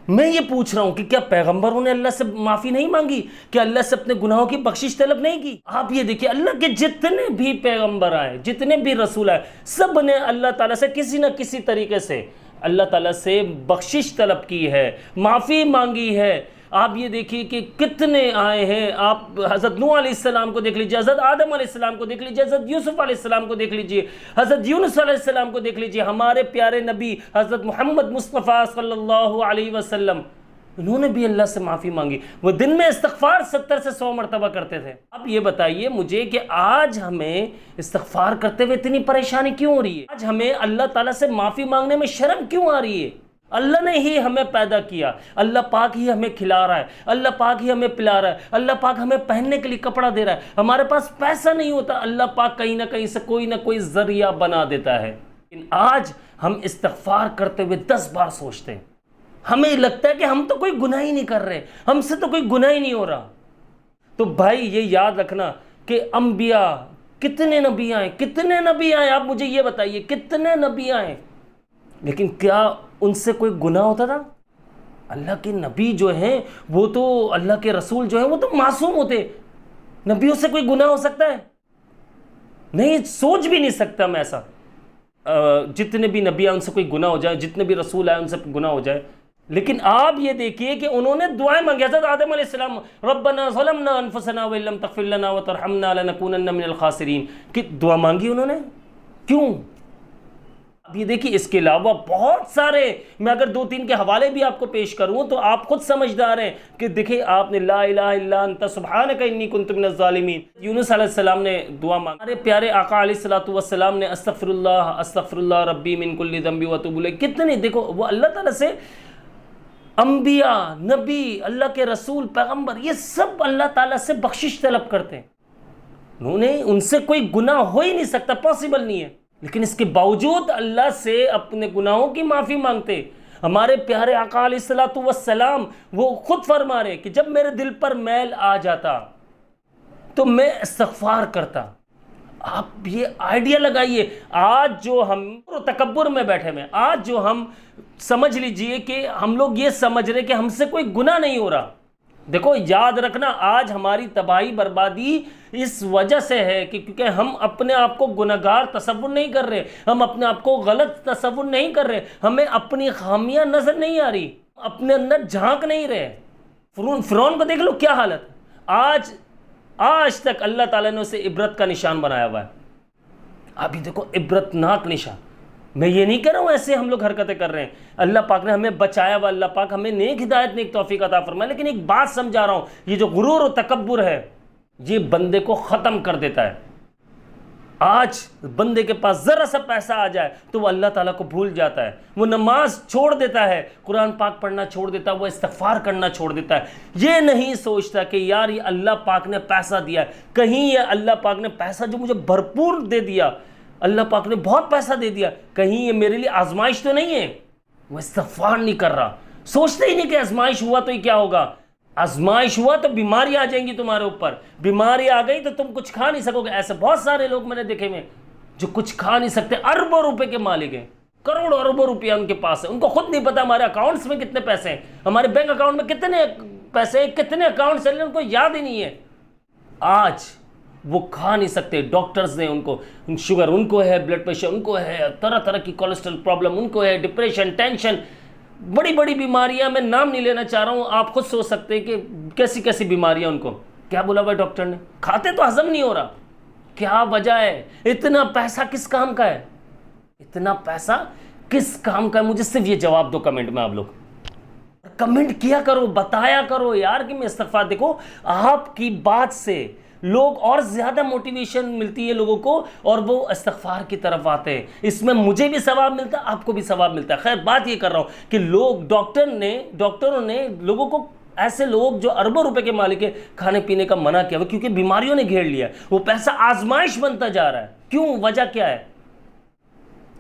میں یہ پوچھ رہا ہوں کہ کیا پیغمبروں نے اللہ سے معافی نہیں مانگی؟ کہ اللہ سے اپنے گناہوں کی بخشش طلب نہیں کی؟ آپ یہ دیکھیں اللہ کے جتنے بھی پیغمبر آئے، جتنے بھی رسول آئے، سب نے اللہ تعالیٰ سے کسی نہ کسی طریقے سے اللہ تعالیٰ سے بخشش طلب کی ہے، معافی مانگی ہے۔ آپ یہ دیکھیے کہ کتنے آئے ہیں، آپ حضرت نوح علیہ السلام کو دیکھ لیجئے، حضرت آدم علیہ السلام کو دیکھ لیجئے، حضرت یوسف علیہ السلام کو دیکھ لیجئے، حضرت یونس علیہ السلام کو دیکھ لیجئے، ہمارے پیارے نبی حضرت محمد مصطفیٰ صلی اللہ علیہ وسلم، انہوں نے بھی اللہ سے معافی مانگی۔ وہ دن میں استغفار 70 سے 100 مرتبہ کرتے تھے۔ اب یہ بتائیے مجھے کہ آج ہمیں استغفار کرتے ہوئے اتنی پریشانی کیوں ہو رہی ہے؟ آج ہمیں اللہ تعالیٰ سے معافی مانگنے میں شرم کیوں آ رہی ہے؟ اللہ نے ہی ہمیں پیدا کیا، اللہ پاک ہی ہمیں کھلا رہا ہے، اللہ پاک ہی ہمیں پلا رہا ہے، اللہ پاک ہمیں پہننے کے لیے کپڑا دے رہا ہے، ہمارے پاس پیسہ نہیں ہوتا، اللہ پاک کہیں نہ کہیں سے کوئی نہ کوئی ذریعہ بنا دیتا ہے۔ لیکن آج ہم استغفار کرتے ہوئے 10 بار سوچتے ہیں، ہمیں لگتا ہے کہ ہم تو کوئی گناہ ہی نہیں کر رہے، ہم سے تو کوئی گناہ ہی نہیں ہو رہا۔ تو بھائی یہ یاد رکھنا کہ انبیاء، کتنے نبی آئے، کتنے نبی آئے، آپ مجھے یہ بتائیے کتنے نبی آئے، لیکن کیا ان سے کوئی گناہ ہوتا تھا؟ اللہ کے نبی جو ہیں وہ تو، اللہ کے رسول جو ہیں وہ تو معصوم ہوتے، نبیوں سے کوئی گناہ ہو سکتا ہے؟ نہیں، سوچ بھی نہیں سکتا میں ایسا۔ جتنے بھی نبی آئے ان سے کوئی گناہ ہو جائے، جتنے بھی رسول آئے ان سے گناہ ہو جائے، لیکن آپ یہ دیکھیے کہ انہوں نے دعائیں مانگی۔ حضرت آدم علیہ السلام ربنا ظلمنا انفسنا وان لم تغفر لنا وترحمنا لنکونن من الخاسرین کی دعا مانگی انہوں نے، کیوں؟ اب یہ دیکھیے اس کے علاوہ بہت سارے، میں اگر 2-3 کے حوالے بھی آپ کو پیش کروں تو آپ خود سمجھدار ہیں کہ دیکھیں آپ نے لا الہ الا انت سبحانک انی کنت من الظالمین، یونس علیہ السلام نے دعا مانگی، ہمارے پیارے آقا علیہ السلام نے استغفر اللہ ربی من کل ذنب واتوب الیہ، کتنے، دیکھو وہ اللہ تعالیٰ سے، انبیاء، نبی، اللہ کے رسول، پیغمبر، یہ سب اللہ تعالیٰ سے بخشش طلب کرتے ہیں، انہوں نے، ان سے کوئی گناہ ہو ہی نہیں سکتا، پاسبل نہیں ہے، لیکن اس کے باوجود اللہ سے اپنے گناہوں کی معافی مانگتے۔ ہمارے پیارے آقا علیہ السلام وہ خود فرما رہے کہ جب میرے دل پر میل آ جاتا تو میں استغفار کرتا۔ آپ یہ آئیڈیا لگائیے، آج جو ہم تکبر میں بیٹھے ہوئے، آج جو ہم سمجھ لیجئے کہ ہم لوگ یہ سمجھ رہے کہ ہم سے کوئی گناہ نہیں ہو رہا۔ دیکھو یاد رکھنا، آج ہماری تباہی بربادی اس وجہ سے ہے کہ کیونکہ ہم اپنے آپ کو گناہگار تصور نہیں کر رہے، ہم اپنے آپ کو غلط تصور نہیں کر رہے، ہمیں اپنی خامیاں نظر نہیں آ رہی، اپنے اندر جھانک نہیں رہے۔ فرعون کو دیکھ لو کیا حالت، آج تک اللہ تعالیٰ نے اسے عبرت کا نشان بنایا ہوا ہے۔ ابھی دیکھو عبرت ناک نشان، میں یہ نہیں کہہ رہا ہوں ایسے ہم لوگ حرکتیں کر رہے ہیں، اللہ پاک نے ہمیں بچایا ہوا، اللہ پاک ہمیں نیک ہدایت، نیک توفیق عطا فرمائے، لیکن ایک بات سمجھا رہا ہوں، یہ جو غرور و تکبر ہے یہ بندے کو ختم کر دیتا ہے۔ آج بندے کے پاس ذرا سا پیسہ آ جائے تو وہ اللہ تعالیٰ کو بھول جاتا ہے، وہ نماز چھوڑ دیتا ہے، قرآن پاک پڑھنا چھوڑ دیتا ہے، وہ استغفار کرنا چھوڑ دیتا ہے، یہ نہیں سوچتا کہ یار یہ اللہ پاک نے پیسہ دیا ہے، کہیں یہ اللہ پاک نے پیسہ جو مجھے بھرپور دے دیا، اللہ پاک نے بہت پیسہ دے دیا، کہیں یہ میرے لیے آزمائش تو نہیں ہے؟ وہ استغفار نہیں کر رہا، سوچتے ہی نہیں کہ آزمائش ہوا تو یہ کیا ہوگا، آزمائش ہوا تو بیماری آ جائیں گی تمہارے اوپر، بیماری آ گئی تو تم کچھ کھا نہیں سکو گے۔ ایسے بہت سارے لوگ میں نے دیکھے ہوئے جو کچھ کھا نہیں سکتے، اربوں روپے کے مالک ہیں، کروڑوں اربوں روپیہ ان کے پاس ہے، ان کو خود نہیں پتا ہمارے اکاؤنٹس میں کتنے پیسے ہیں، ہمارے بینک اکاؤنٹ میں کتنے پیسے ہیں، کتنے اکاؤنٹ چل رہے ہیں، ان کو یاد ہی نہیں ہے۔ آج وہ کھا نہیں سکتے، ڈاکٹرز نے ان کو، شوگر ان کو ہے، بلڈ پریشر ان کو ہے، طرح طرح کی کولیسٹرول پرابلم ان کو ہے، ڈپریشن، ٹینشن، بڑی بڑی بیماریاں، میں نام نہیں لینا چاہ رہا ہوں، آپ خود سوچ سکتے ہیں کہ کیسی کیسی بیماریاں ان کو، کیا بولا ہوا ڈاکٹر نے، کھاتے تو ہضم نہیں ہو رہا، کیا وجہ ہے؟ اتنا پیسہ کس کام کا ہے؟ اتنا پیسہ کس کام کا ہے؟ مجھے صرف یہ جواب دو کمنٹ میں، آپ لوگ کمنٹ کیا کرو، بتایا کرو یار کہ میں استغفار، دیکھو آپ کی بات سے لوگ اور زیادہ موٹیویشن ملتی ہے لوگوں کو، اور وہ استغفار کی طرف آتے ہیں، اس میں مجھے بھی ثواب ملتا ہے، آپ کو بھی ثواب ملتا ہے۔ خیر بات یہ کر رہا ہوں کہ لوگ، ڈاکٹروں نے لوگوں کو، ایسے لوگ جو اربوں روپے کے مالک ہیں، کھانے پینے کا منع کیا ہوا، کیونکہ بیماریوں نے گھیر لیا ہے، وہ پیسہ آزمائش بنتا جا رہا ہے۔ کیوں؟ وجہ کیا ہے؟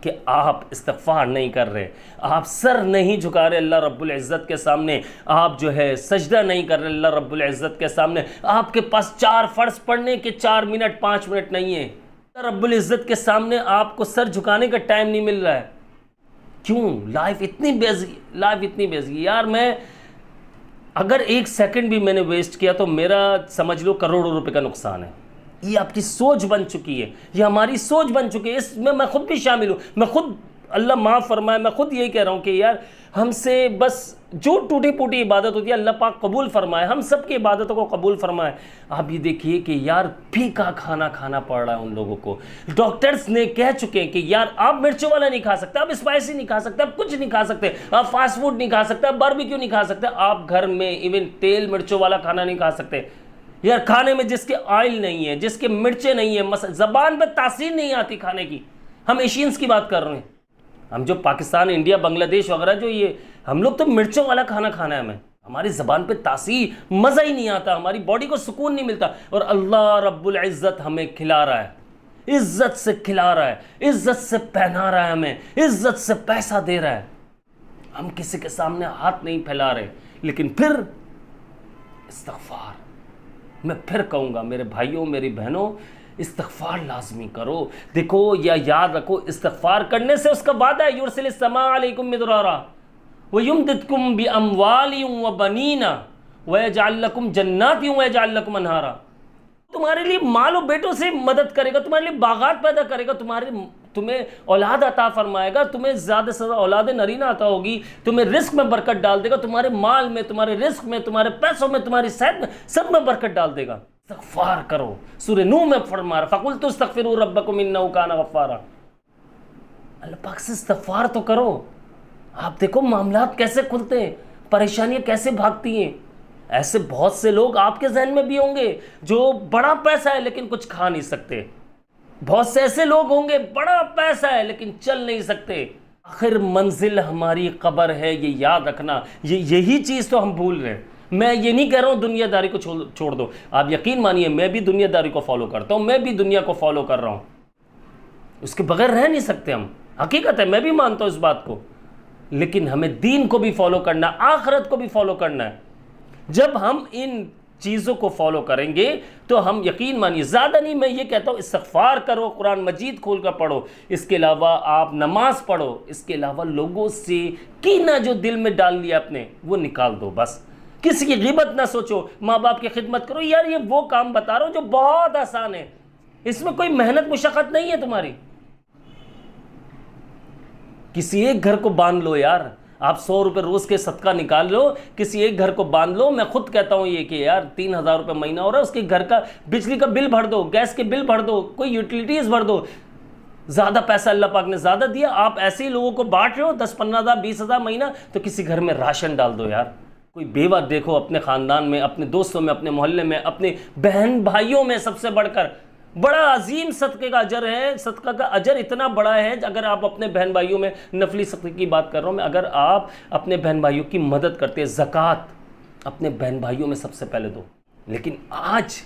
کہ آپ استغفار نہیں کر رہے، آپ سر نہیں جھکا رہے اللہ رب العزت کے سامنے، آپ جو ہے سجدہ نہیں کر رہے اللہ رب العزت کے سامنے، آپ کے پاس 4 فرض پڑھنے کے 4 منٹ 5 منٹ نہیں ہے، اللہ رب العزت کے سامنے آپ کو سر جھکانے کا ٹائم نہیں مل رہا ہے، کیوں لائف اتنی بیزی یار. میں اگر 1 سیکنڈ بھی میں نے ویسٹ کیا تو میرا سمجھ لو کروڑوں روپے کا نقصان ہے. یہ آپ کی سوچ بن چکی ہے, یہ ہماری سوچ بن چکی ہے. اس میں خود بھی شامل ہوں. میں خود, اللہ معاف فرمائے, میں خود یہی کہہ رہا ہوں کہ یار ہم سے بس جو ٹوٹی پوٹی عبادت ہوتی ہے اللہ پاک قبول فرمائے, ہم سب کی عبادتوں کو قبول فرمائے. آپ یہ دیکھیے کہ یار پھیکا کھانا کھانا پڑ رہا ہے ان لوگوں کو. ڈاکٹرز نے کہہ چکے ہیں کہ یار آپ مرچوں والا نہیں کھا سکتے, آپ اسپائسی نہیں کھا سکتے, آپ کچھ نہیں کھا سکتے, آپ فاسٹ فوڈ نہیں کھا سکتے, آپ باربیکیو نہیں کھا سکتے, آپ گھر میں ایون تیل مرچوں والا کھانا نہیں کھا سکتے. یار کھانے میں جس کے آئل نہیں ہے, جس کے مرچیں نہیں ہیں, زبان پہ تاثیر نہیں آتی کھانے کی. ہم ایشینز کی بات کر رہے ہیں, ہم جو پاکستان, انڈیا, بنگلہ دیش وغیرہ, جو یہ ہم لوگ تو مرچوں والا کھانا کھانا ہے ہمیں. ہماری زبان پہ تاثیر, مزہ ہی نہیں آتا, ہماری باڈی کو سکون نہیں ملتا. اور اللہ رب العزت ہمیں کھلا رہا ہے, عزت سے کھلا رہا ہے, عزت سے پہنا رہا ہے ہمیں, عزت سے پیسہ دے رہا ہے. ہم کسی کے سامنے ہاتھ نہیں پھیلا رہے. لیکن پھر استغفار, میں پھر کہوں گا میرے بھائیوں, میری بہنوں, استغفار لازمی کرو. دیکھو یا یاد رکھو, استغفار کرنے سے اس کا وعدہ ہے, یرسل السماء علیکم مدرارا وَيُمْدِدْكُمْ بِأَمْوَالٍ وَبَنِينَ وَيَجْعَلْ لَكُمْ جَنَّاتٍ وَيَجْعَلْ لَكُمْ أَنْهَارًا. تمہارے لیے مال و بیٹوں سے مدد کرے گا, تمہارے لیے باغات پیدا کرے گا, تمہیں اولاد عطا فرمائے گا, تمہیں زیادہ سے زیادہ اولاد نرینہ عطا ہوگی, تمہیں رزق میں برکت ڈال دے گا, تمہارے مال میں, تمہارے رزق میں, تمہارے پیسوں میں, تمہاری صحت میں, سب میں برکت ڈال دے گا. استغفار کرو. سورہ نوح میں فرما رہا فَقُلْتُ اسْتَغْفِرُوا رَبَّكُمْ إِنَّهُ كَانَ غَفَّارًا. اللہ پاک سے استغفار تو کرو. آپ دیکھو معاملات کیسے کھلتے ہیں, پریشانیاں کیسے بھاگتی ہیں. ایسے بہت سے لوگ آپ کے ذہن میں بھی ہوں گے جو بڑا پیسہ ہے لیکن کچھ کھا نہیں سکتے. بہت سے ایسے لوگ ہوں گے بڑا پیسہ ہے لیکن چل نہیں سکتے. آخر منزل ہماری قبر ہے, یہ یاد رکھنا. یہی چیز تو ہم بھول رہے ہیں. میں یہ نہیں کہہ رہا ہوں دنیا داری کو چھوڑ دو. آپ یقین مانیے میں بھی دنیا داری کو فالو کرتا ہوں, میں بھی دنیا کو فالو کر رہا ہوں. اس کے بغیر رہ نہیں سکتے ہم, حقیقت ہے, میں بھی مانتا ہوں اس بات کو. لیکن ہمیں دین کو بھی فالو کرنا, آخرت کو بھی فالو کرنا ہے. جب ہم ان چیزوں کو فالو کریں گے تو ہم یقین مانیے, زیادہ نہیں میں یہ کہتا ہوں, استغفار کرو, قرآن مجید کھول کر پڑھو, اس کے علاوہ آپ نماز پڑھو, اس کے علاوہ لوگوں سے کینہ جو دل میں ڈال لیا اپنے وہ نکال دو. بس کسی کی غیبت نہ سوچو, ماں باپ کی خدمت کرو. یار یہ وہ کام بتا رہا ہوں جو بہت آسان ہے, اس میں کوئی محنت مشقت نہیں ہے تمہاری. کسی ایک گھر کو باندھ لو یار, آپ 100 روپے روز کے صدقہ نکال لو, کسی ایک گھر کو باندھ لو. میں خود کہتا ہوں یہ کہ یار 3000 روپے مہینہ ہو رہا ہے, اس کے گھر کا بجلی کا بل بھر دو, گیس کے بل بھر دو, کوئی یوٹیلیٹیز بھر دو. زیادہ پیسہ اللہ پاک نے زیادہ دیا, آپ ایسے ہی لوگوں کو بانٹ رہے ہو 10-15,000 20,000 مہینہ, تو کسی گھر میں راشن ڈال دو یار. کوئی بیوہ دیکھو اپنے خاندان میں, اپنے دوستوں میں, اپنے محلے میں, اپنے بہن بھائیوں میں, سب سے بڑھ کر بڑا عظیم صدقے کا اجر ہے. صدقہ کا اجر اتنا بڑا ہے, اگر آپ اپنے بہن بھائیوں میں, نفلی صدقے کی بات کر رہا ہوں میں, اگر آپ اپنے بہن بھائیوں کی مدد کرتے ہیں, زکوٰۃ اپنے بہن بھائیوں میں سب سے پہلے دو. لیکن آج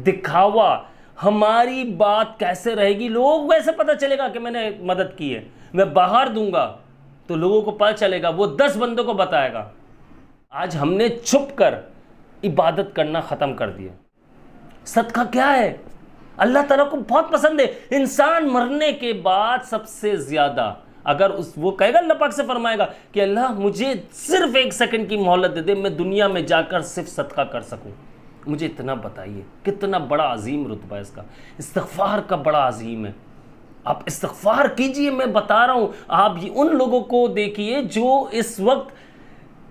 دکھاوا, ہماری بات کیسے رہے گی, لوگ ویسے پتہ چلے گا کہ میں نے مدد کی ہے, میں باہر دوں گا تو لوگوں کو پتہ چلے گا, وہ 10 بندوں کو بتائے گا. آج ہم نے چھپ کر عبادت کرنا ختم کر دیا. صدقہ کیا ہے, اللہ تعالیٰ کو بہت پسند ہے. انسان مرنے کے بعد سب سے زیادہ اگر وہ کہے گا, اللہ پاک سے فرمائے گا کہ اللہ مجھے صرف 1 سیکنڈ کی مہلت دے دے, میں دنیا میں جا کر صرف صدقہ کر سکوں, مجھے اتنا بتائیے. کتنا بڑا عظیم رتبہ ہے اس کا. استغفار کا بڑا عظیم ہے. آپ استغفار کیجئے, میں بتا رہا ہوں. آپ ان لوگوں کو دیکھیے جو اس وقت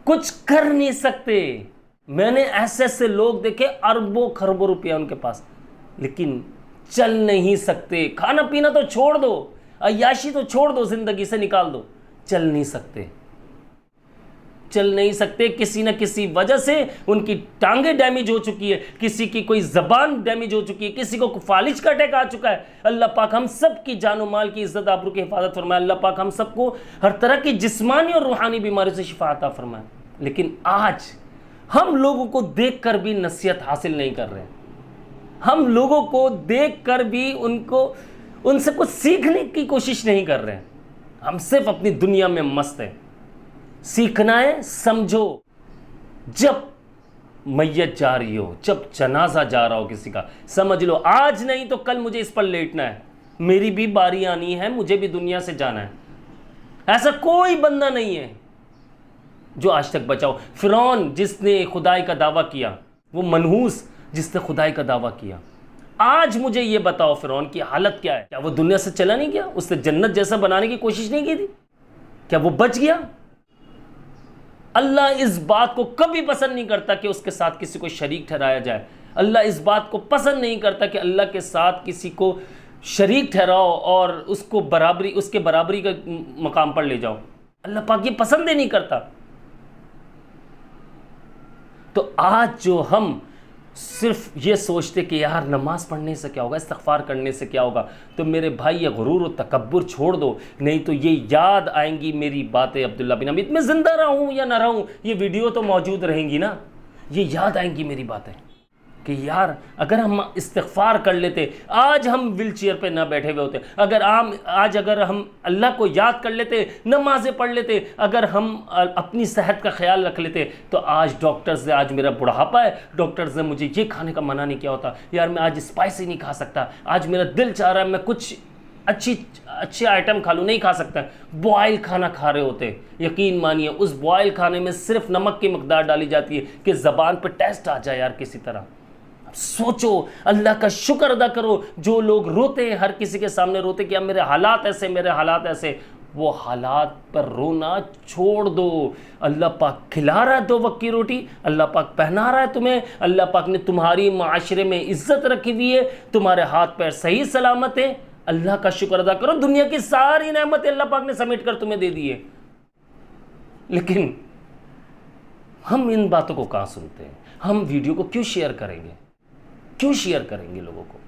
کچھ کر نہیں سکتے. میں نے ایسے لوگ دیکھے, اربوں خربوں روپیہ ان کے پاس, لیکن چل نہیں سکتے. کھانا پینا تو چھوڑ دو, عیاشی تو چھوڑ دو, زندگی سے نکال دو, چل نہیں سکتے. کسی نہ کسی وجہ سے ان کی ٹانگیں ڈیمیج ہو چکی ہے, کسی کی کوئی زبان ڈیمیج ہو چکی ہے, کسی کو فالج کا اٹیک آ چکا ہے. اللہ پاک ہم سب کی جان و مال کی عزت آبرو کی حفاظت فرمائے. اللہ پاک ہم سب کو ہر طرح کی جسمانی اور روحانی بیماری سے شفا عطا فرمائے. لیکن آج ہم لوگوں کو دیکھ کر بھی نصیحت حاصل نہیں کر رہے. ہم لوگوں کو دیکھ کر بھی ان سے کچھ سیکھنے کی کوشش نہیں کر رہے. ہم صرف اپنی دنیا میں مست ہیں. سیکھنا ہے, سمجھو. جب میت جا رہی ہو, جب جنازہ جا رہا ہو کسی کا, سمجھ لو آج نہیں تو کل مجھے اس پر لیٹنا ہے, میری بھی باری آنی ہے, مجھے بھی دنیا سے جانا ہے. ایسا کوئی بندہ نہیں ہے جو آج تک بچا ہو۔ فرعون جس نے خدائی کا دعویٰ کیا، وہ منحوس جس نے خدائی کا دعویٰ کیا، آج مجھے یہ بتاؤ فرعون کی حالت کیا ہے؟ کیا وہ دنیا سے چلا نہیں گیا؟ اس نے جنت جیسا بنانے کی کوشش نہیں کی تھی؟ کیا وہ بچ گیا؟ اللہ اس بات کو کبھی پسند نہیں کرتا کہ اس کے ساتھ کسی کو شریک ٹھہرایا جائے۔ اللہ اس بات کو پسند نہیں کرتا کہ اللہ کے ساتھ کسی کو شریک ٹھہراؤ اور اس کے برابری کا مقام پر لے جاؤ۔ اللہ پاک یہ پسند ہی نہیں کرتا۔ تو آج جو ہم صرف یہ سوچتے کہ یار نماز پڑھنے سے کیا ہوگا، استغفار کرنے سے کیا ہوگا، تو میرے بھائی یہ غرور و تکبر چھوڑ دو، نہیں تو یہ یاد آئیں گی میری باتیں عبداللہ بن حمید، میں زندہ رہوں یا نہ رہوں یہ ویڈیو تو موجود رہیں گی نا، یہ یاد آئیں گی میری باتیں کہ یار اگر ہم استغفار کر لیتے، آج ہم ویل چیئر پہ نہ بیٹھے ہوئے ہوتے، اگر ہم اللہ کو یاد کر لیتے، نمازیں پڑھ لیتے، اگر ہم اپنی صحت کا خیال رکھ لیتے، تو آج ڈاکٹرز نے، آج میرا بڑھاپا ہے، ڈاکٹرز نے مجھے یہ کھانے کا منع نہیں کیا ہوتا، یار میں آج اسپائسی نہیں کھا سکتا، آج میرا دل چاہ رہا ہے میں کچھ اچھی آئٹم کھا لوں، نہیں کھا سکتا، بوائل کھانا کھا رہے ہوتے۔ یقین مانیے اس بوائل کھانے میں صرف نمک کی مقدار ڈالی جاتی ہے کہ زبان پہ ٹیسٹ آ جائے یار کسی طرح۔ سوچو، اللہ کا شکر ادا کرو۔ جو لوگ روتے ہیں، ہر کسی کے سامنے روتے کہ اب میرے حالات ایسے، وہ حالات پر رونا چھوڑ دو۔ اللہ پاک کھلا رہا ہے 2 وقت کی روٹی، اللہ پاک پہنا رہا ہے تمہیں، اللہ پاک نے تمہاری معاشرے میں عزت رکھی ہوئی ہے، تمہارے ہاتھ پیر صحیح سلامت ہیں، اللہ کا شکر ادا کرو۔ دنیا کی ساری نعمتیں اللہ پاک نے سمیٹ کر تمہیں دے دی ہے، لیکن ہم ان باتوں کو کہاں سنتے ہیں؟ ہم ویڈیو کو کیوں شیئر کریں گے؟ کیوں شیئر کریں گے لوگوں کو؟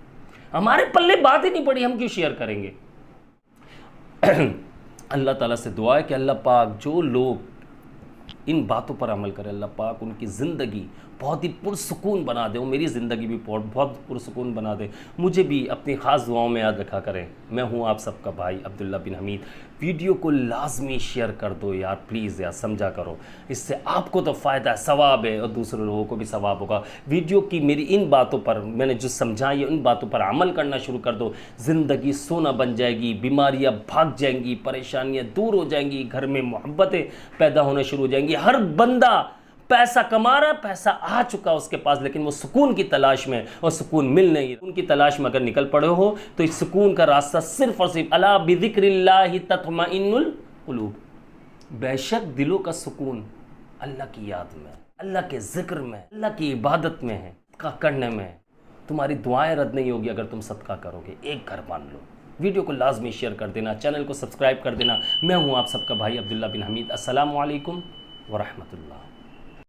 ہمارے پلے بات ہی نہیں پڑی، ہم کیوں شیئر کریں گے؟ اللہ تعالیٰ سے دعا ہے کہ اللہ پاک جو لوگ ان باتوں پر عمل کرے، اللہ پاک ان کی زندگی بہت ہی پرسکون بنا دے، وہ میری زندگی بھی بہت پرسکون بنا دے۔ مجھے بھی اپنی خاص دعاؤں میں یاد رکھا کریں۔ میں ہوں آپ سب کا بھائی عبداللہ بن حمید۔ ویڈیو کو لازمی شیئر کر دو یار، پلیز یار، سمجھا کرو، اس سے آپ کو تو فائدہ ہے، ثواب ہے، اور دوسرے لوگوں کو بھی ثواب ہوگا۔ ویڈیو کی میری ان باتوں پر، میں نے جو سمجھائی ہے ان باتوں پر عمل کرنا شروع کر دو، زندگی سونا بن جائے گی، بیماریاں بھاگ جائیں گی، پریشانیاں دور ہو جائیں گی، گھر میں محبتیں پیدا ہونا شروع ہو جائیں گی۔ ہر بندہ پیسہ کما رہا ہے، پیسہ آ چکا اس کے پاس، لیکن وہ سکون کی تلاش میں، اور سکون مل نہیں رہا۔ سکون کی تلاش میں اگر نکل پڑے ہو تو اس سکون کا راستہ صرف اور صرف الا بذکر اللہ تطمئن القلوب، بے شک دلوں کا سکون اللہ کی یاد میں، اللہ کے ذکر میں، اللہ کی عبادت میں ہے، صدقہ کرنے میں ہے۔ تمہاری دعائیں رد نہیں ہوگی اگر تم صدقہ کرو گے۔ ایک گھر مان لو۔ ویڈیو کو لازمی شیئر کر دینا، چینل کو سبسکرائب کر دینا۔ میں ہوں آپ سب کا بھائی عبداللہ بن حمید۔ السلام علیکم ورحمۃ اللہ۔